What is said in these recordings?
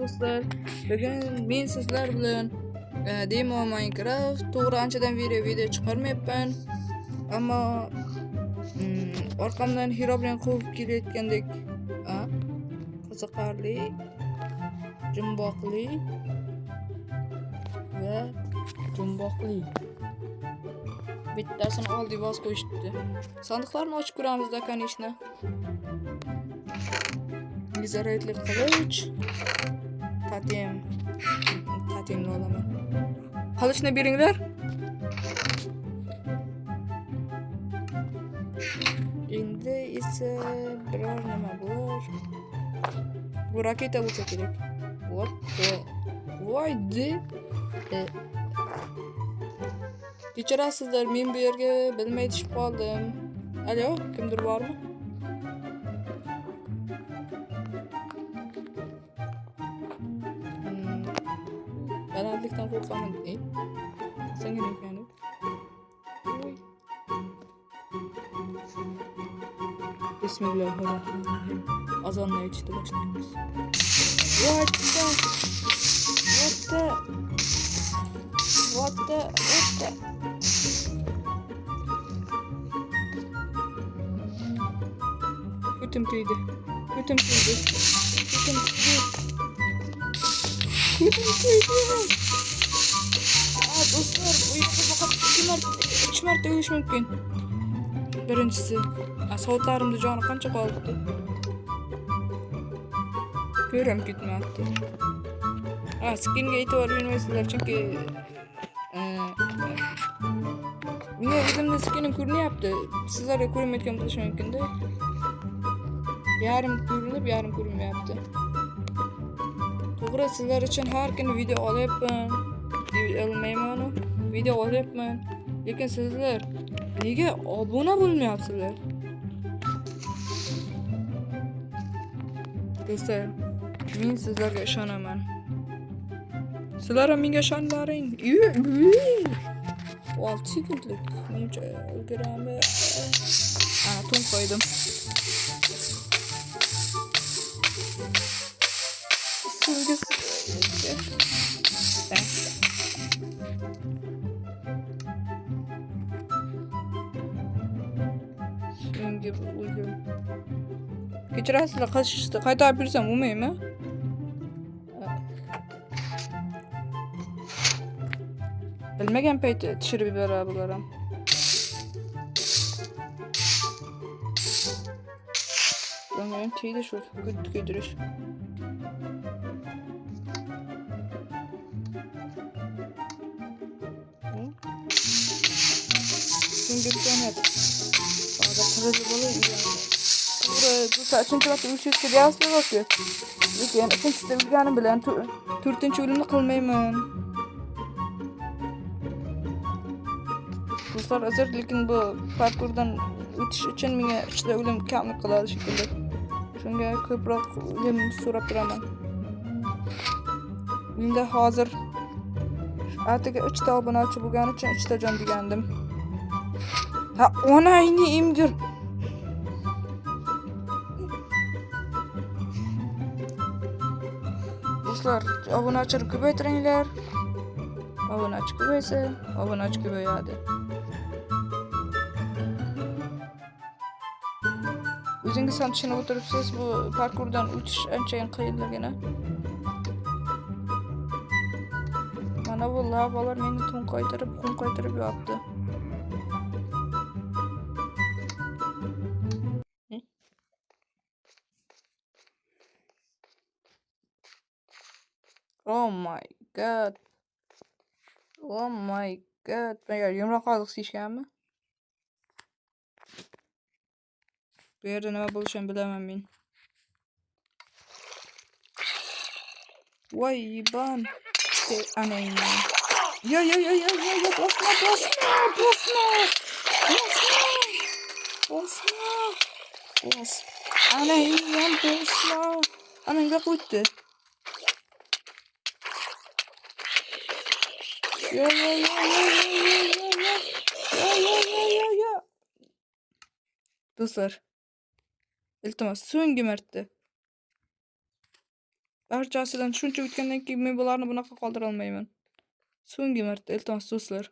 do'stlar. Bugun men sizlar bilan Demo Minecraft to'g'ri anchadan beri video chiqarmayapman. Ammo orqamdan Hero bilan quvib kelayotgandek qiziqarli, jumboqli va jumboqli bittasini oldi voz qo'yishdi. Sandiqlarni ochib ko'ramizda, конечно. Zaryadli qilich, tatemni olaman. Qilichni beringlar. Endi esa biror nima bor. Bu raketa bo'lsa kerak. Voydi. Kechirasizlar, men bu yerga bilmay tushib qoldim. Alo, kimdir bormi? Balandlikdan qo'rqaman. Senga ne ekan? Bismillahirrohmanirrohim. Azonni aytishni boshlaymiz. What the? Kutum kuydi. Do'stlar, bu yerda faqat 3 marta o'yish mumkin. Birinchisi, soatlarimda joni qancha qoldi? Ko'ram ketmayapti. Skinga e'tibor bermaysizlar, chunki menga o'zimning skinim ko'rinyapti. Sizlarga ko'rinmayotgan bo'lishi mumkin-da. Yarim ko'rinib, yarim ko'rinmayapti. To'g'ri, sizlar uchun har kuni video olyapman. Video olyapman. Lekin sizlar nega obuna bo'lmayapsizlar? Do'stlar, men sizlarga ishonaman. Sizlar ham menga ishonlaring. 6 sekundlik. Mencha ulgurami? To'n qo'ydim. Kechirasizlar, qilishni qaytarib bersam bo'lmaymi? Bilmagan payti tushirib yuboradi bular ham. Bilmagan teydi shu kuydirish. Şimdi bir tane kırıcı balığı bu saçıncı vakti 300 kere yazmıyor bakıyor. Lekin ikinchisi bilganim bilan 4-o'limni qilmayman. Do'stlar, azar, lekin bu parkurdan o'tish uchun menga 3 o'lim kamlik qiladi shekilli. Shunga ko'proq o'lim so'rab turaman. Menda hozir atigi 3 ta obunachi bo'lgani uchun 3 ta jon degandim. Onayni emgir. Do'stlar, obunachilarni ko'paytiringlar. Obunachi ko'paysa, obunachi ko'payadi. O'zingiz ham tushunib o'tiribsiz, bu parkurdan o'tish anchayin qiyinligini. Mana bu lavalar meni qum qaytirib yotdi. Oh my god. Megar yumroq qoziq sishganmi? Bu yerda nima bo'lishini bilaman men. Voy, ban. Anayni. Yo, bosma. Anayni, bosma. Ananga qo'ydi. Yo. Do'stlar, iltimos so'nggi marta Barchasidan shuncha o'tgandan keyin men bularni bunaqa qoldira olmayman. So'nggi marta iltimos do'stlar.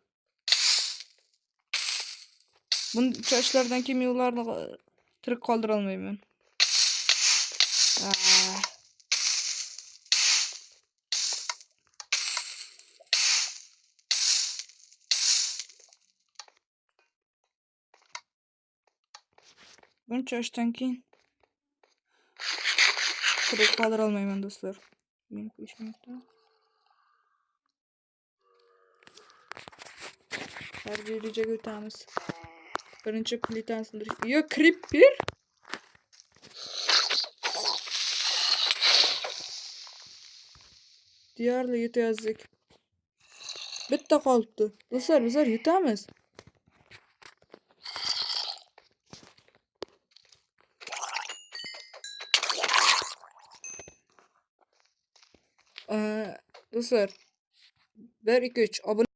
Buncha ishlardan keyin men ularni tirik qoldira olmayman. Buncha ishdan keyin tirik qoldira olmayman do'stlar. Men qo'shmoqda. Harbiy rejaga o'tamiz. Birinchi plitani sindirish. Yo, creeper. Deyarli yutayozdik. Bitta qolibdi. Do'stlar, bizlar yutamiz. Do'stlar, 1 2 3 obuna